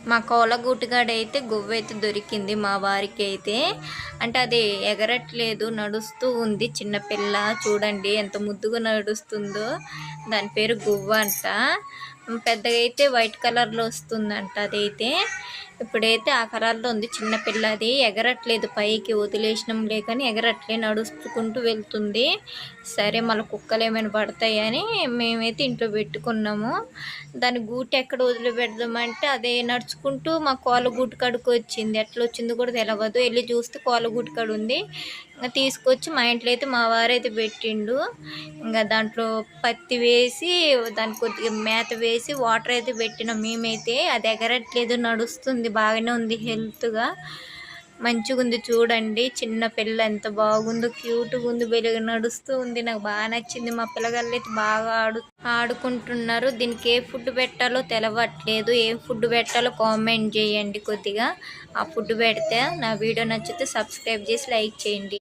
మా కోలగూటుగాడైతే గువ్వ అయితే దొరికింది మా వారికి అయితే. అంటే అది ఎగరట్లేదు, నడుస్తూ ఉంది. చిన్నపిల్ల చూడండి ఎంత ముద్దుగా నడుస్తుందో. దాని పేరు గువ్వ అంట. పెద్దగా అయితే వైట్ కలర్లో వస్తుందంట అదైతే. ఇప్పుడైతే ఆ కలర్లో ఉంది చిన్నపిల్ల. అది ఎగరట్లేదు, పైకి వదిలేసినాంలే కానీ ఎగరట్లేదు, నడుచుకుంటూ వెళ్తుంది. సరే మళ్ళీ కుక్కలు ఏమైనా పడతాయని మేమైతే ఇంట్లో పెట్టుకున్నాము. దాని గూటు ఎక్కడ వదిలిపెడదామంటే అదే నడుచుకుంటూ మా కోళ్ళ గూటు కాడికి వచ్చింది. ఎట్లా వచ్చిందో కూడా తెలియదు. వెళ్ళి చూస్తే కోళ్ళ గూటు కాడ ఉంది. ఇంకా తీసుకొచ్చి మా ఇంట్లో అయితే మా వారైతే పెట్టిండు. ఇంకా దాంట్లో పత్తి వేసి దానికి కొద్దిగా మేత వేసి వాటర్ అయితే పెట్టినాం మేమైతే. అది ఎగరట్లేదు, నడుస్తుంది, బాగానే ఉంది, హెల్త్గా మంచిగా ఉంది. చూడండి చిన్న పిల్ల ఎంత బాగుందో, క్యూట్గా ఉంది, వెలుగు నడుస్తూ ఉంది. నాకు బాగా నచ్చింది. మా పిల్లగాళ్ళు అయితే బాగా ఆడుకుంటున్నారు. దీనికి ఏ ఫుడ్ పెట్టాలో తెలవట్లేదు. ఏ ఫుడ్ పెట్టాలో కామెంట్ చేయండి కొద్దిగా. ఆ ఫుడ్ పెడితే నా వీడియో నచ్చితే సబ్స్క్రైబ్ చేసి లైక్ చేయండి.